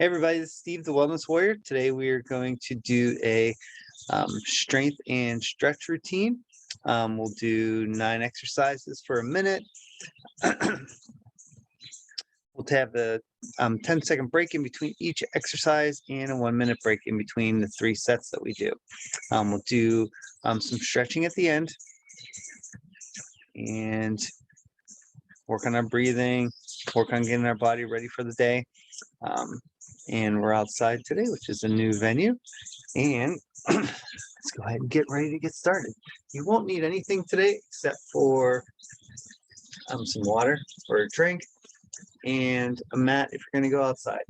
Hey everybody, this is Steve, the Wellness Warrior. Today we are going to do a strength and stretch routine. We'll do 9 exercises for a minute. We'll have a 10-second break in between each exercise and a 1-minute break in between the 3 sets that we do. We'll do some stretching at the end and work on our breathing, work on getting our body ready for the day. And we're outside today, which is a new venue. And let's go ahead and get ready to get started. You won't need anything today except for some water or a drink and a mat if you're going to go outside.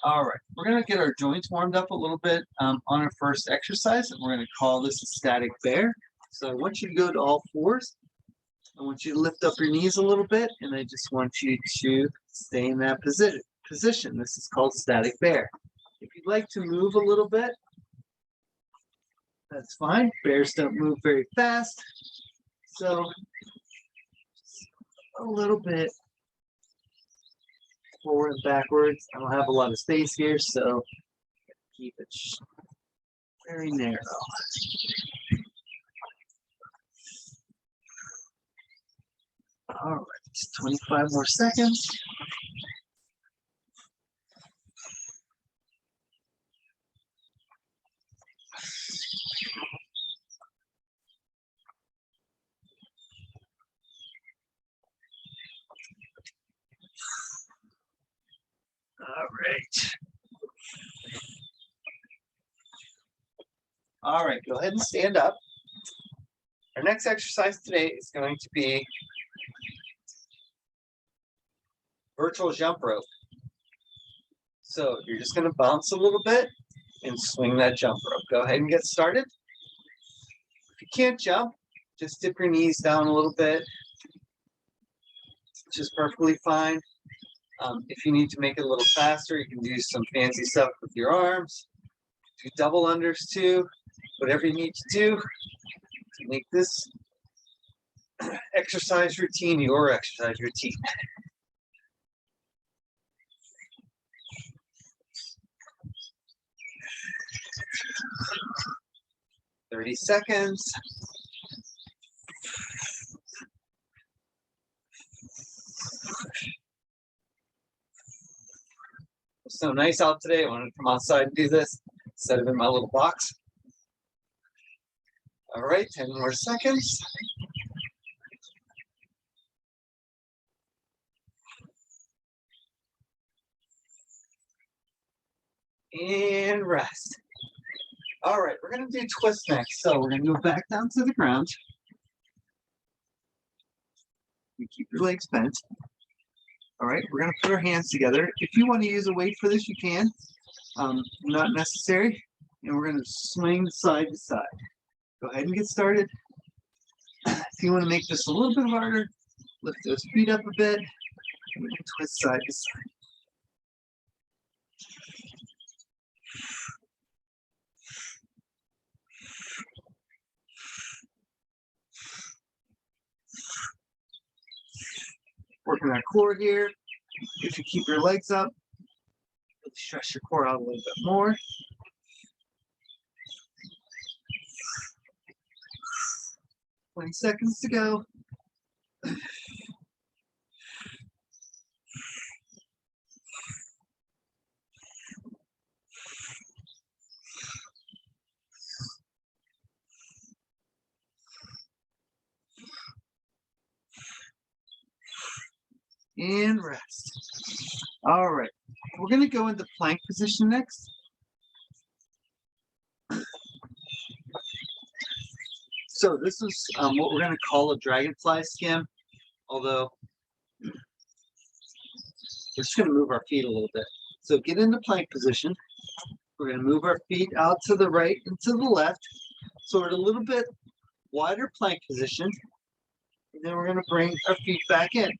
All right, we're going to get our joints warmed up a little bit on our first exercise, and we're going to call this a static bear. So I want you to go to all fours. I want you to lift up your knees a little bit, and I just want you to stay in that position. This is called static bear. If you'd like to move a little bit, that's fine. Bears don't move very fast, so a little bit forward and backwards. I don't have a lot of space here, so keep it very narrow. All right, just 25 more seconds. All right. All right, go ahead and stand up. Our next exercise today is going to be virtual jump rope. So you're just going to bounce a little bit and swing that jump rope. Go ahead and get started. If you can't jump, just dip your knees down a little bit, which is perfectly fine. If you need to make it a little faster, you can do some fancy stuff with your arms. Do double unders too. Whatever you need to do to make this exercise routine your exercise routine. "30 seconds. It's so nice out today. I wanted to come outside and do this instead of in my little box. All right, 10 more seconds. And rest. All right, we're going to do twists next. So we're going to go back down to the ground. You keep your legs bent. All right, we're going to put our hands together. If you want to use a weight for this, you can. Not necessary. And we're going to swing side to side. Go ahead and get started. If you want to make this a little bit harder, lift those feet up a bit and twist side to side. Working our core here. If you keep your legs up, really stretch your core out a little bit more. "20 seconds to go. And rest. All right, we're going to go into plank position next. So this is what we're going to call a dragonfly skim, although we're just going to move our feet a little bit. So get into plank position. We're going to move our feet out to the right and to the left. So we're in a little bit wider plank position. And then we're going to bring our feet back in.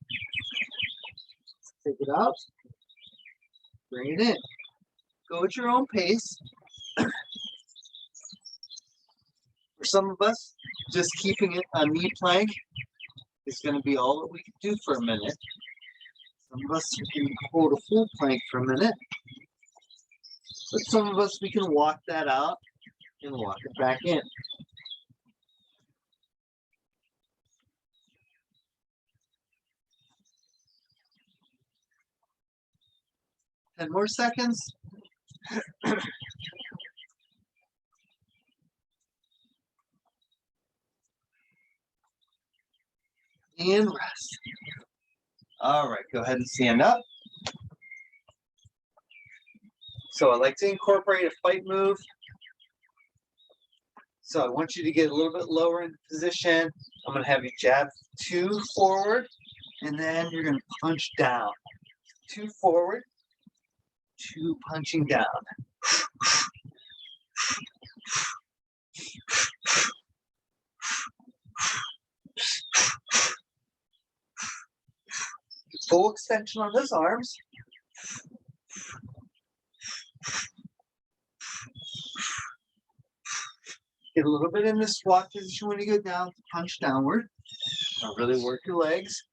Take it out. Bring it in. Go at your own pace. For some of us, just keeping it a knee plank is going to be all that we can do for a minute. Some of us can hold a full plank for a minute, but some of us we can walk that out and walk it back in. 10 more seconds. And rest. All right, go ahead and stand up. So I like to incorporate a fight move. So I want you to get a little bit lower in position. I'm going to have you jab 2 forward, and then you're going to punch down. 2 forward, 2 punching down. Full extension on those arms. Get a little bit in the squat position when you go down, punch downward. Now really work your legs.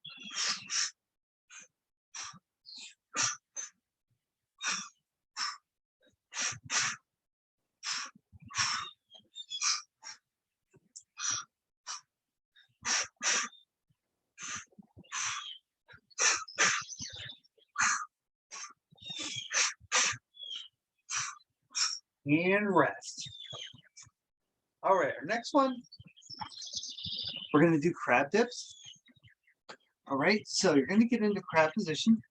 And rest. All right, our next one, we're going to do crab dips. All right, so you're going to get into crab position.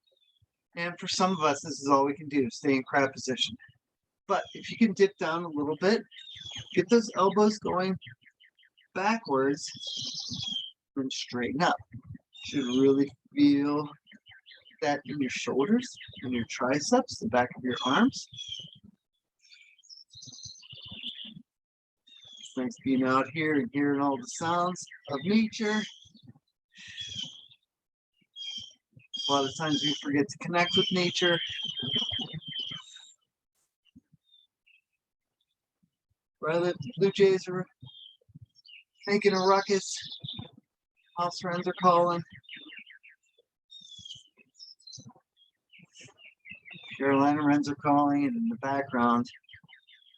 And for some of us, this is all we can do, stay in crab position. But if you can dip down a little bit, get those elbows going backwards and straighten up. You should really feel that in your shoulders and your triceps, the back of your arms. It's nice being out here and hearing all the sounds of nature. A lot of times we forget to connect with nature. Rather, the blue jays are making a ruckus. House wrens are calling. Carolina wrens are calling, and in the background,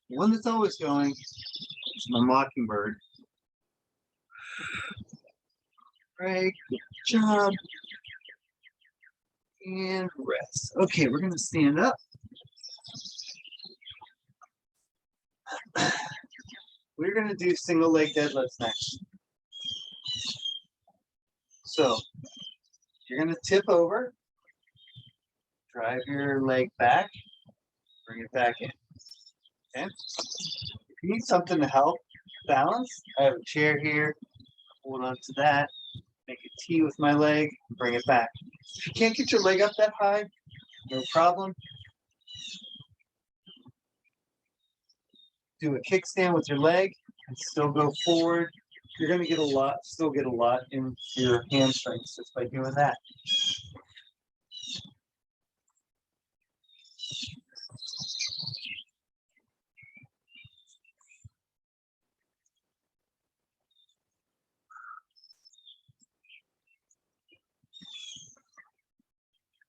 the one that's always going is my mockingbird. Right, good job. And rest. Okay, we're gonna stand up. We're gonna do single leg deadlifts next. So you're gonna tip over, drive your leg back, bring it back in. Okay. If you need something to help balance, I have a chair here. Hold on to that. Make a T with my leg, and bring it back. If you can't get your leg up that high, no problem. Do a kickstand with your leg and still go forward. You're going to get still get a lot in your hamstrings just by doing that.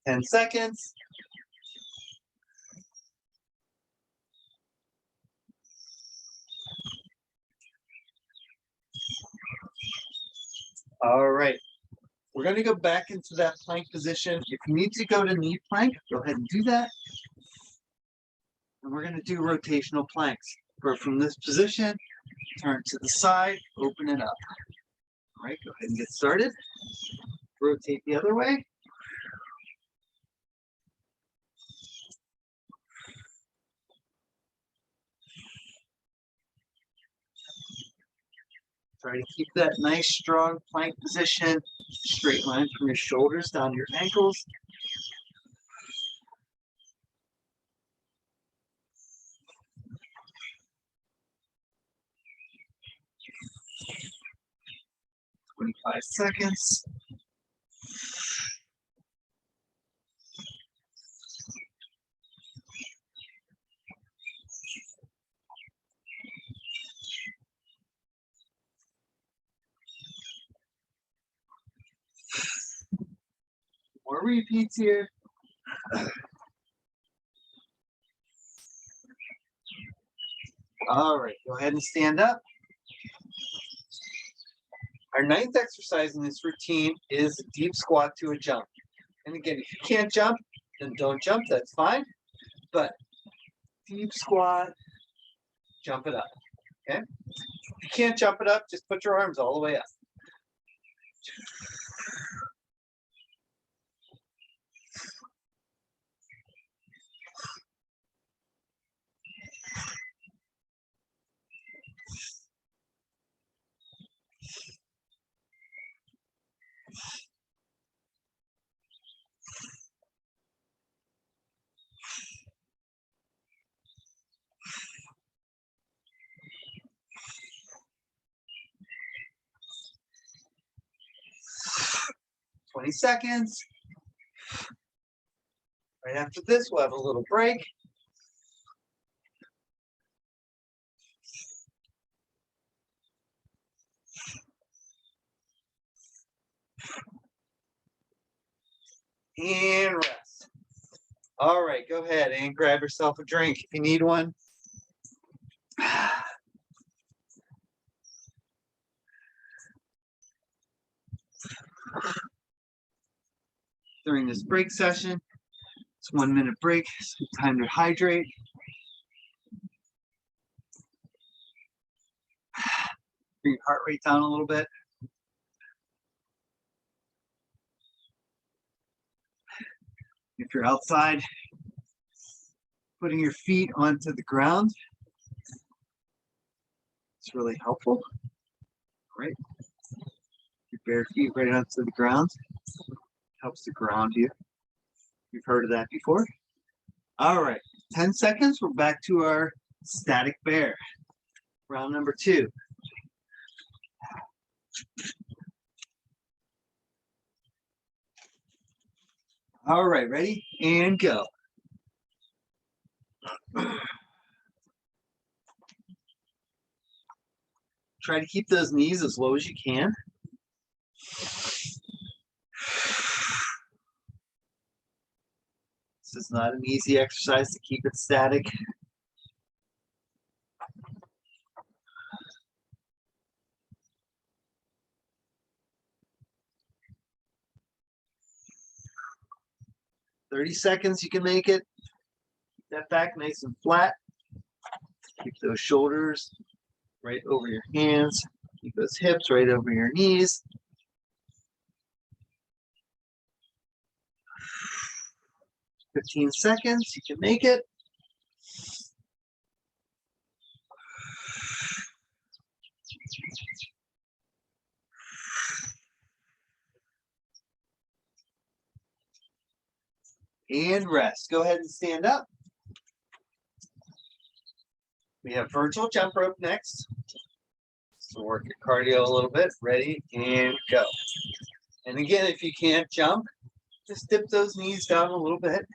Ten seconds. All right. We're going to go back into that plank position. If you need to go to knee plank, go ahead and do that. And we're going to do rotational planks. Go from this position, turn to the side, open it up. All right, go ahead and get started. Rotate the other way. Try to keep that nice, strong plank position. Straight line from your shoulders down to your ankles. "25 seconds. repeats here. All right, go ahead and stand up. Our ninth exercise in this routine is a deep squat to a jump. And again, if you can't jump, then don't jump, that's fine. But deep squat, jump it up, okay? If you can't jump it up, just put your arms all the way up. "20 seconds. Right after this, we'll have a little break. And rest. All right, go ahead and grab yourself a drink if you need one. During this break session, it's 1 minute break, it's time to hydrate. Bring your heart rate down a little bit. If you're outside, putting your feet onto the ground, it's really helpful. Right? Your bare feet right onto the ground helps to ground you. You've heard of that before. All right, 10 seconds, we're back to our static bear. Round number 2. All right, ready? And go. Try to keep those knees as low as you can. This is not an easy exercise to keep it static. "30 seconds, you can make it. Keep that back nice and flat. Keep those shoulders right over your hands. Keep those hips right over your knees. 15 seconds, you can make it. And rest. Go ahead and stand up. We have virtual jump rope next. So work your cardio a little bit. Ready, and go. And again, if you can't jump, just dip those knees down a little bit.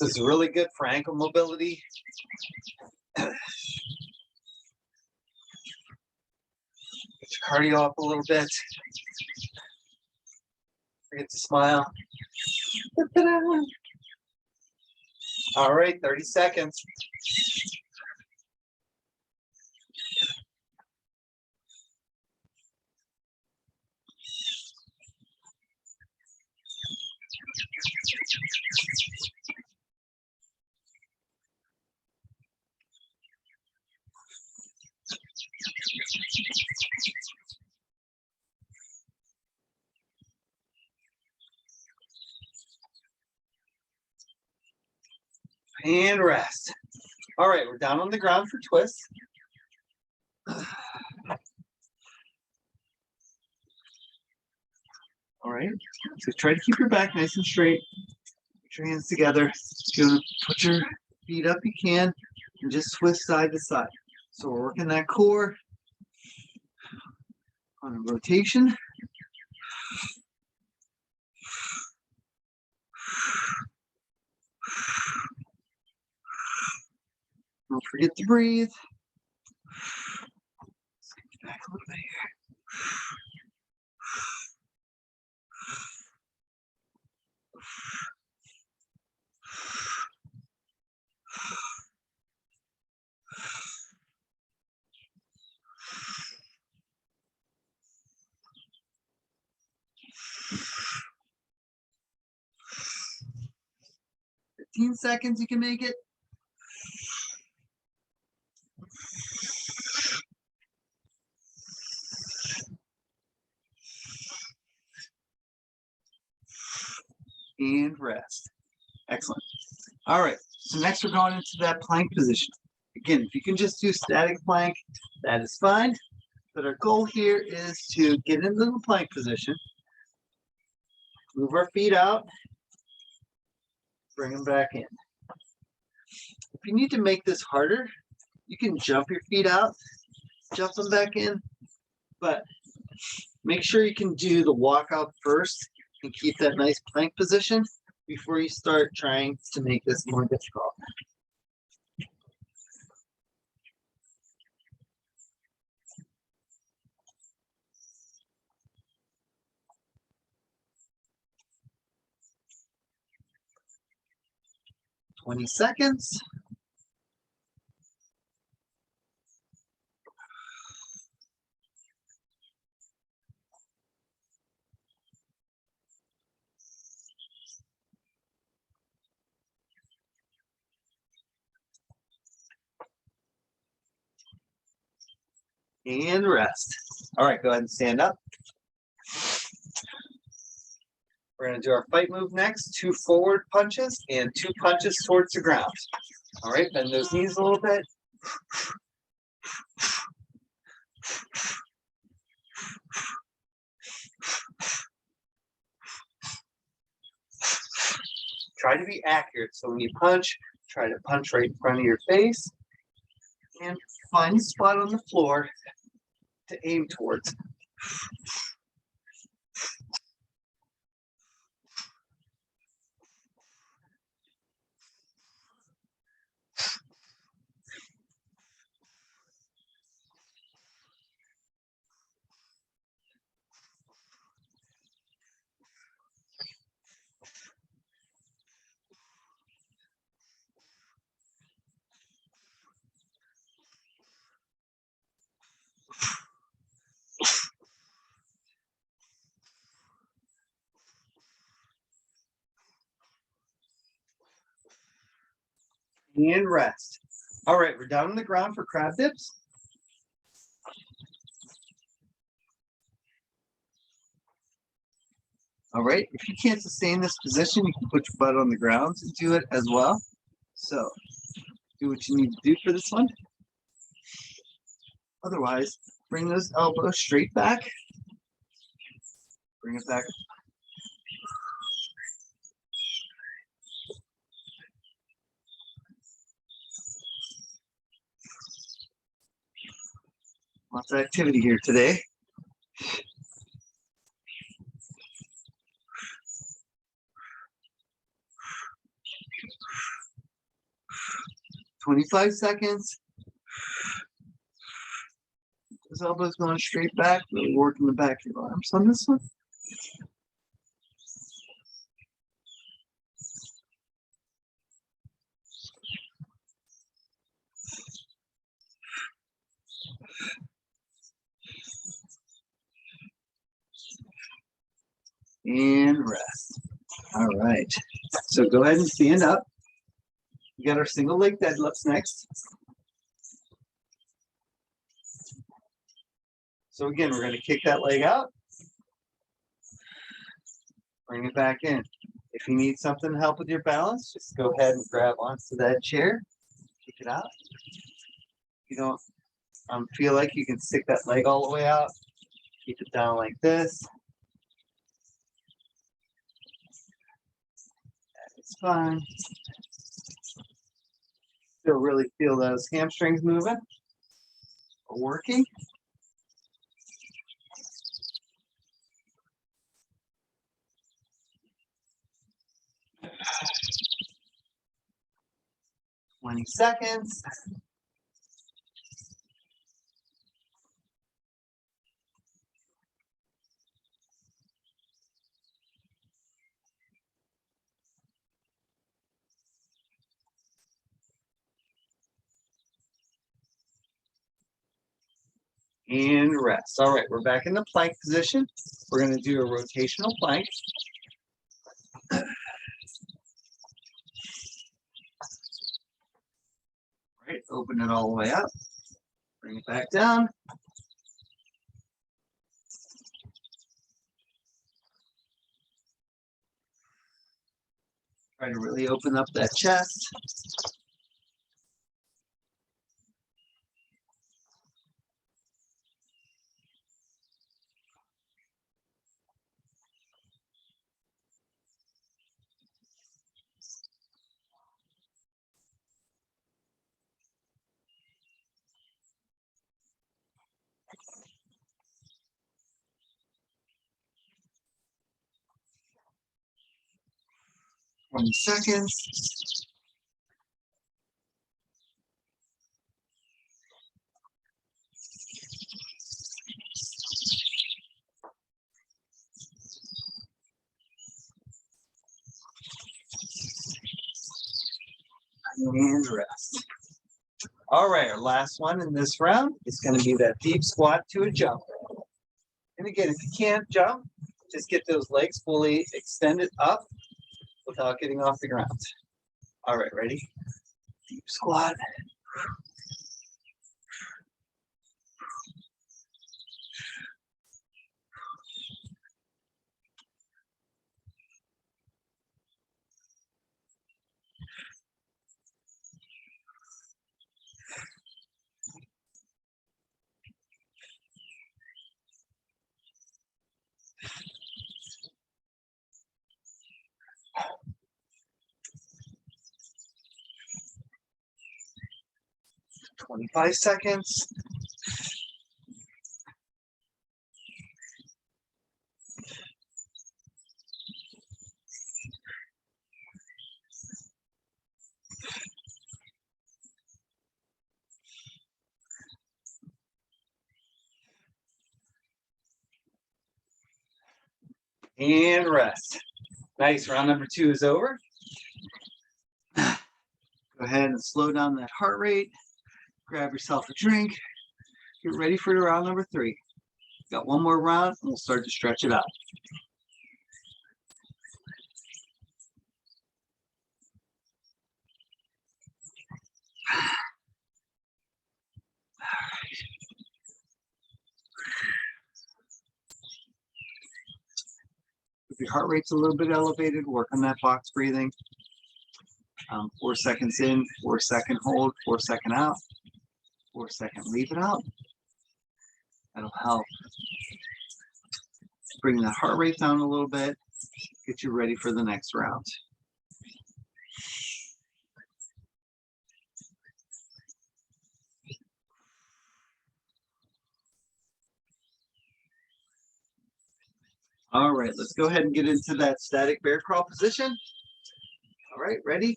This is really good for ankle mobility. Get your cardio up a little bit. Forget to smile. All right, 30 seconds. And rest. All right, we're down on the ground for twists. All right, so try to keep your back nice and straight. Put your hands together. You're gonna put your feet up, you can, and just twist side to side. So we're working that core on a rotation. Don't forget to breathe. Back a little bit here. Seconds, you can make it. And rest. Excellent. All right, so next we're going into that plank position. Again, if you can just do static plank, that is fine. But our goal here is to get into the plank position, move our feet out, bring them back in. If you need to make this harder, you can jump your feet out, jump them back in, but make sure you can do the walk out first and keep that nice plank position before you start trying to make this more difficult. "20 seconds. And rest. All right, go ahead and stand up. We're going to do our fight move next. 2 forward punches and 2 punches towards the ground. All right, bend those knees a little bit. Try to be accurate. So when you punch, try to punch right in front of your face. And find a spot on the floor to aim towards. And rest. All right, we're down on the ground for crab dips. All right, if you can't sustain this position, you can put your butt on the ground and do it as well. So do what you need to do for this one. Otherwise, bring those elbows straight back. Bring it back. Lots of activity here today. "25 seconds. Those elbows going straight back, really working the back of your arms on this one. And rest. All right. So go ahead and stand up. We got our single leg deadlifts next. So again, we're going to kick that leg out. Bring it back in. If you need something to help with your balance, just go ahead and grab onto that chair. Kick it out. You don't feel like you can stick that leg all the way out. Keep it down like this. It's fine. Still really feel those hamstrings moving or working. "20 seconds. and rest. All right, we're back in the plank position. We're going to do a rotational plank. All right, open it all the way up. Bring it back down. Try to really open up that chest. Twenty seconds. And rest. All right, our last one in this round is going to be that deep squat to a jump. And again, if you can't jump, just get those legs fully extended up without getting off the ground. All right, ready? Deep squat. 25 seconds. And rest. Nice, round number 2 is over. Go ahead and slow down that heart rate. Grab yourself a drink. Get ready for round number 3. Got one more round and we'll start to stretch it out. If your heart rate's a little bit elevated, work on that box breathing. 4 seconds in, 4 second hold, 4 second out, 4 second leave it out. That'll help bring the heart rate down a little bit, get you ready for the next round. All right, let's go ahead and get into that static bear crawl position. All right, ready?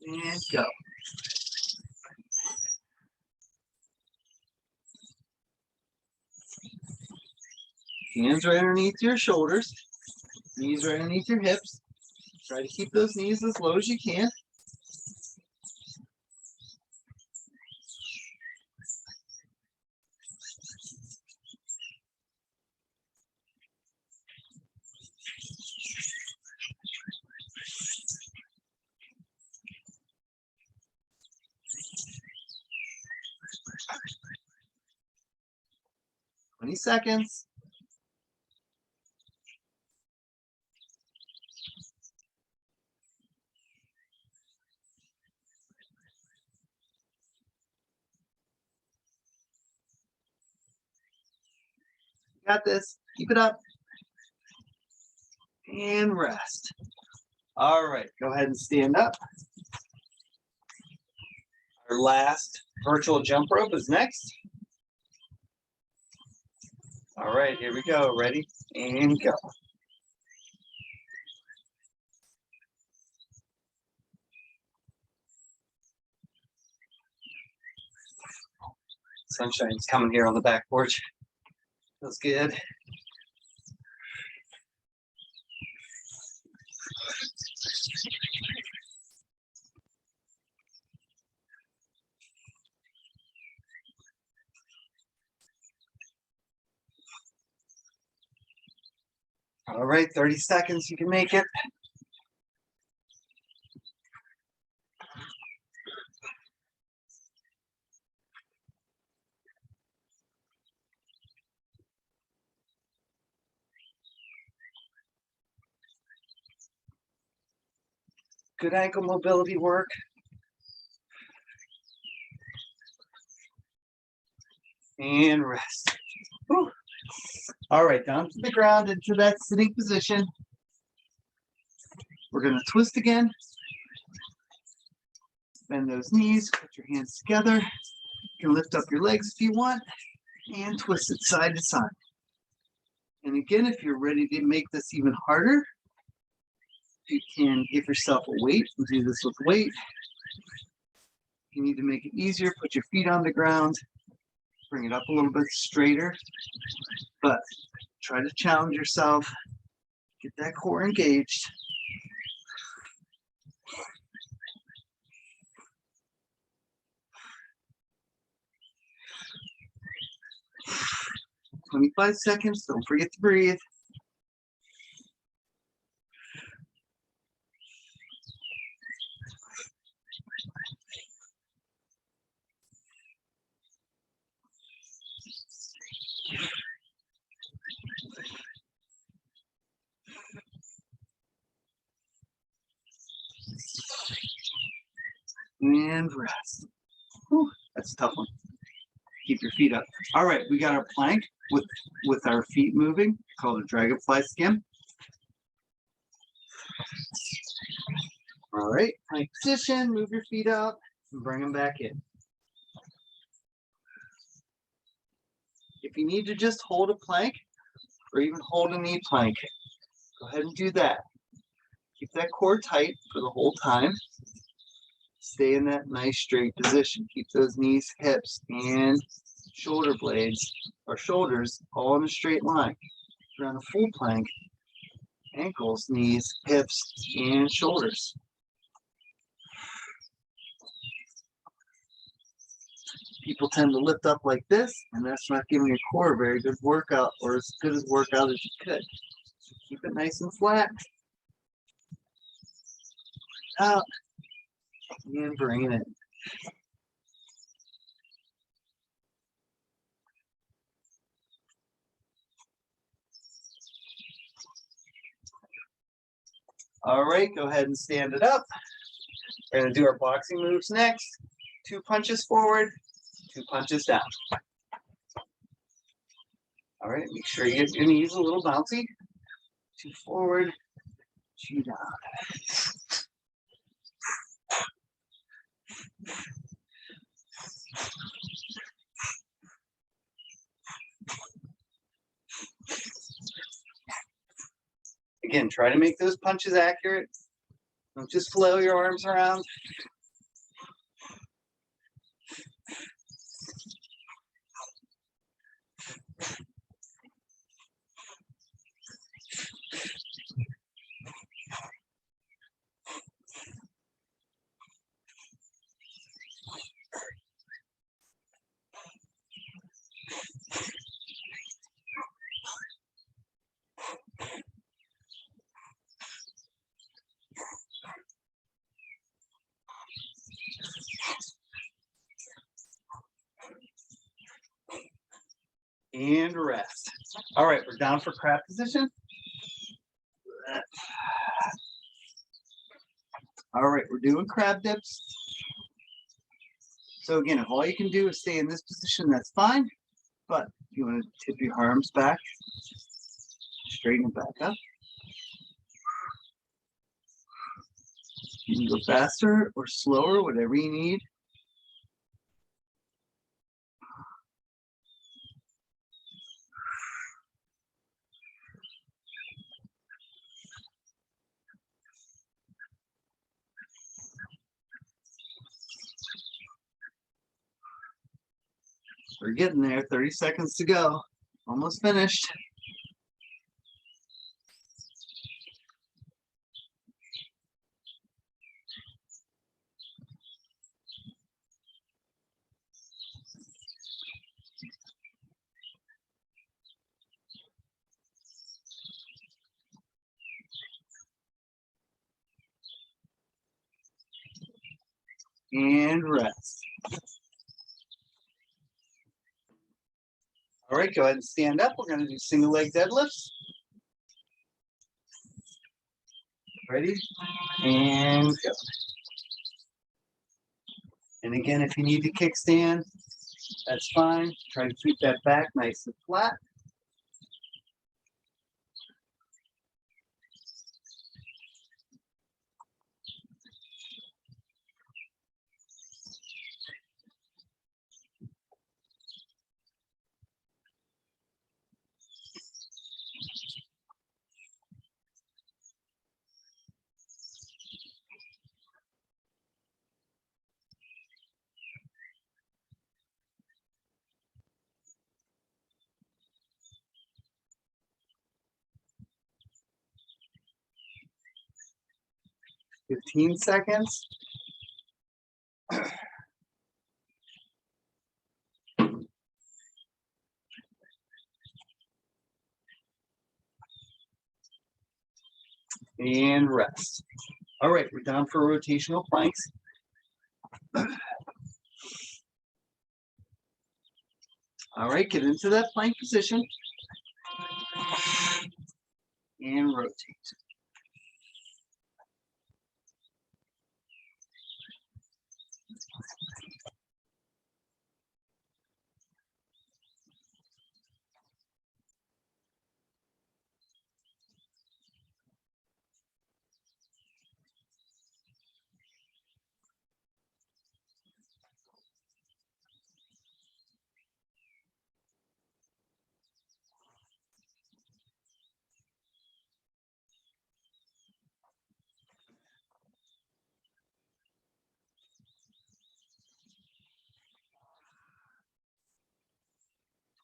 And go. Hands right underneath your shoulders, knees right underneath your hips. Try to keep those knees as low as you can. Twenty seconds. Got this. Keep it up. And rest. All right, go ahead and stand up. Our last virtual jump rope is next. All right, here we go. Ready? And go. Sunshine's coming here on the back porch. Feels good. All right, 30 seconds, you can make it. Good ankle mobility work. And rest. Whew. All right, down to the ground into that sitting position. We're going to twist again. Bend those knees, put your hands together. You can lift up your legs if you want and twist it side to side. And again, if you're ready to make this even harder, you can give yourself a weight and do this with weight. If you need to make it easier, put your feet on the ground, bring it up a little bit straighter, but try to challenge yourself, get that core engaged. "25 seconds, don't forget to breathe. And rest. Whew, that's a tough one. Keep your feet up. All right, we got our plank with our feet moving, called a dragonfly skim. All right, plank position, move your feet out and bring them back in. If you need to just hold a plank or even hold a knee plank, go ahead and do that. Keep that core tight for the whole time. Stay in that nice straight position. Keep those knees, hips, and shoulder blades or shoulders all in a straight line. If you're on a full plank, ankles, knees, hips, and shoulders. People tend to lift up like this, and that's not giving your core a very good workout or as good as workout as you could. So keep it nice and flat. Out. And bring it in. All right, go ahead and stand it up. We're going to do our boxing moves next. 2 punches forward, 2 punches down. All right, make sure you get your knees a little bouncy. 2 forward, 2 down. Again, try to make those punches accurate. Don't just flail your arms around. And rest. All right, we're down for crab position. All right, we're doing crab dips. So again, if all you can do is stay in this position, that's fine. But if you want to tip your arms back, straighten them back up. You can go faster or slower, whatever you need. We're getting there, 30 seconds to go. Almost finished. and rest. All right, go ahead and stand up. We're going to do single leg deadlifts. Ready? And go. And again, if you need to kickstand, that's fine. Try to keep that back nice and flat. Fifteen seconds. And rest. All right, we're down for rotational planks. All right, get into that plank position and rotate.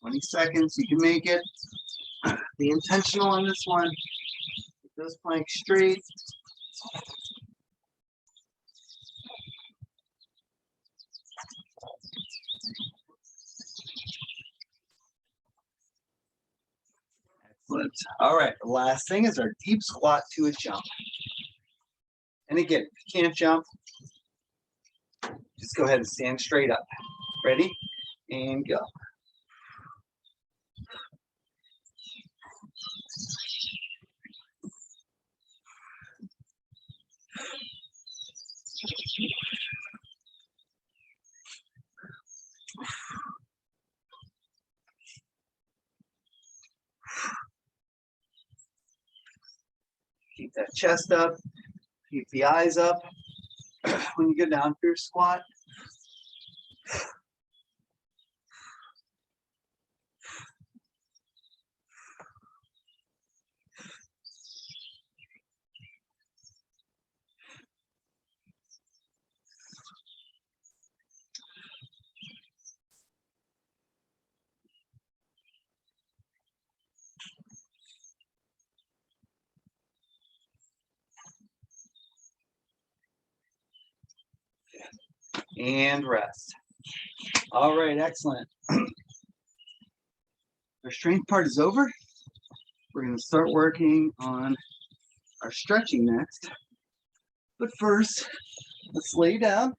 Twenty seconds, you can make it. Be intentional on this one. Keep those planks straight. Excellent. All right, the last thing is our deep squat to a jump. And again, if you can't jump, just go ahead and stand straight up. Ready? And go. Keep that chest up. Keep the eyes up when you go down for your squat. And rest. All right, excellent. Our strength part is over. We're going to start working on our stretching next. But first, let's lay down.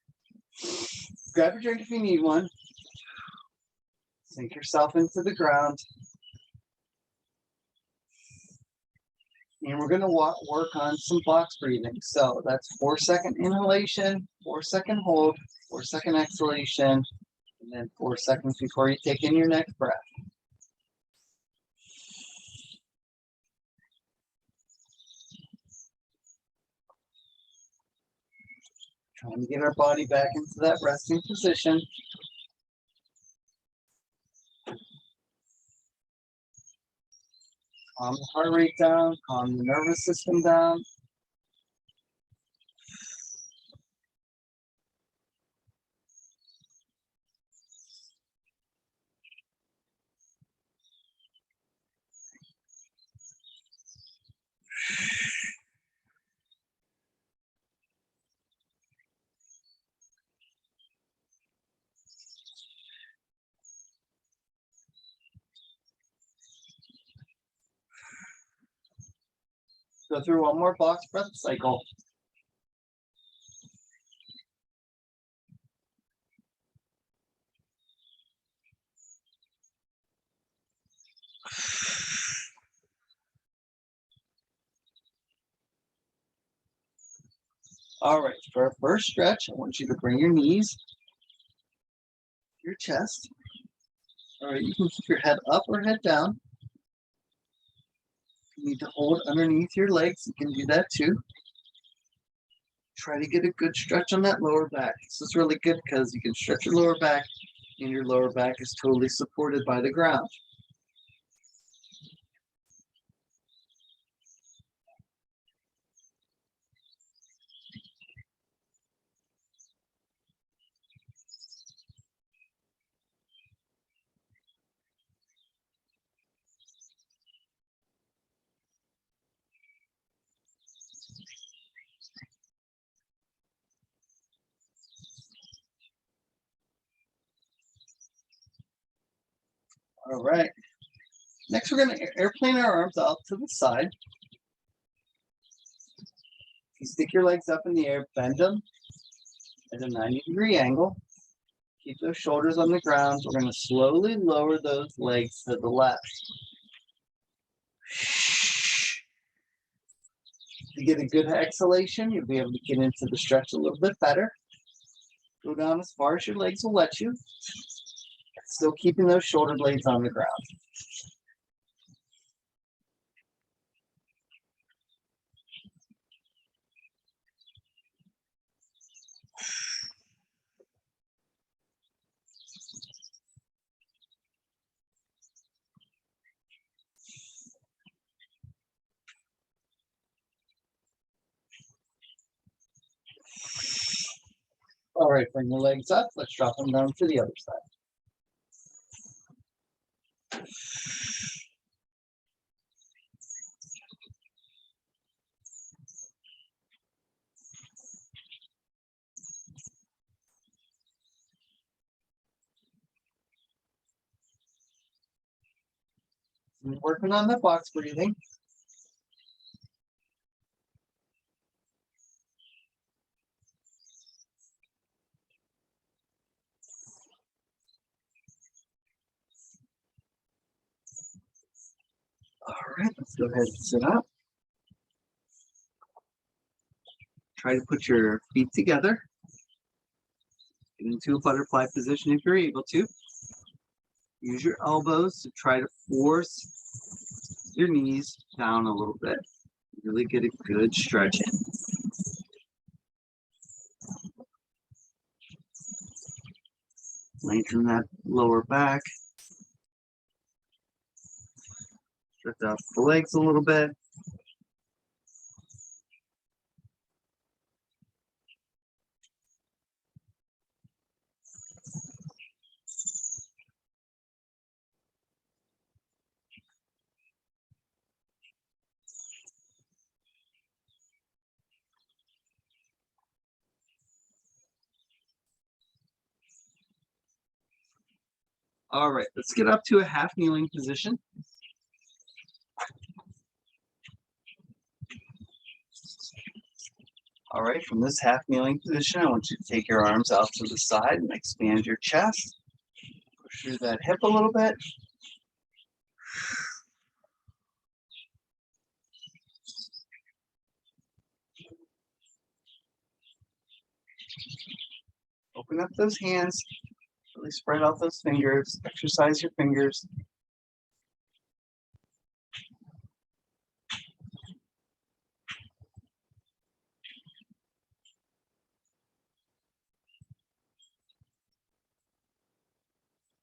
Grab a drink if you need one. Sink yourself into the ground. And we're going to work on some box breathing. So that's 4-second inhalation, 4-second hold, 4-second exhalation, and then 4 seconds before you take in your next breath. Trying to get our body back into that resting position. Calm the heart rate down, calm the nervous system down. Go through one more box breath cycle. All right, for our first stretch, I want you to bring your knees to your chest. All right, you can keep your head up or head down. If you need to hold underneath your legs, you can do that too. Try to get a good stretch on that lower back. This is really good because you can stretch your lower back and your lower back is totally supported by the ground. All right. Next, we're going to airplane our arms out to the side. You stick your legs up in the air, bend them at a 90-degree angle. Keep those shoulders on the ground. We're going to slowly lower those legs to the left. To get a good exhalation, you'll be able to get into the stretch a little bit better. Go down as far as your legs will let you. Still keeping those shoulder blades on the ground. All right, bring the legs up. Let's drop them down to the other side. We're working on the box breathing. All right, let's go ahead and sit up. Try to put your feet together. Get into a butterfly position if you're able to. Use your elbows to try to force your knees down a little bit. Really get a good stretch in. Lengthen that lower back. Stretch out the legs a little bit. All right, let's get up to a half kneeling position. All right, from this half kneeling position, I want you to take your arms out to the side and expand your chest. Push through that hip a little bit. Open up those hands. Really spread out those fingers. Exercise your fingers.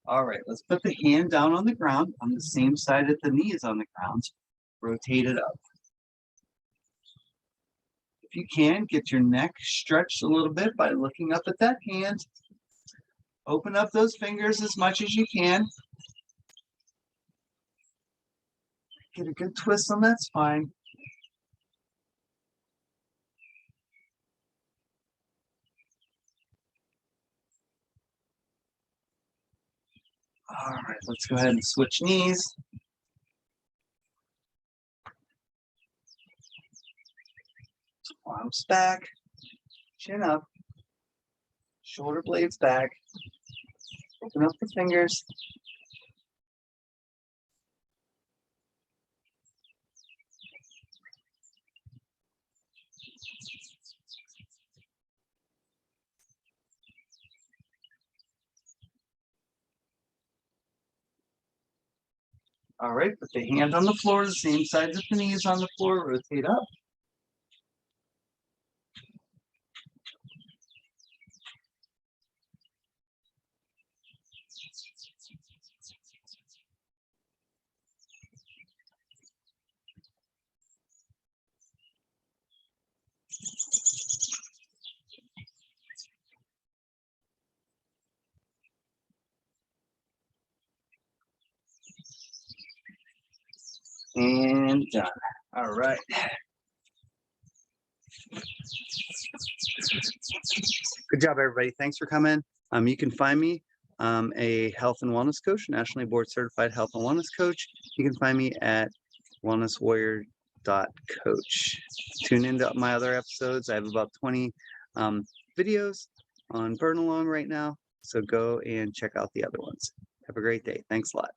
All right, let's put the hand down on the ground on the same side that the knee is on the ground. Rotate it up. If you can, get your neck stretched a little bit by looking up at that hand. Open up those fingers as much as you can. Get a good twist on that spine. All right, let's go ahead and switch knees. Arms back, chin up, shoulder blades back. Open up the fingers. All right, put the hand on the floor, the same side that the knee is on the floor, rotate up. And done. All right. Good job, everybody. Thanks for coming. You can find me, a health and wellness coach, nationally board certified health and wellness coach. You can find me at wellnesswarrior.coach. Tune into my other episodes. I have about 20 videos on Burn Along right now. So go and check out the other ones. Have a great day. Thanks a lot.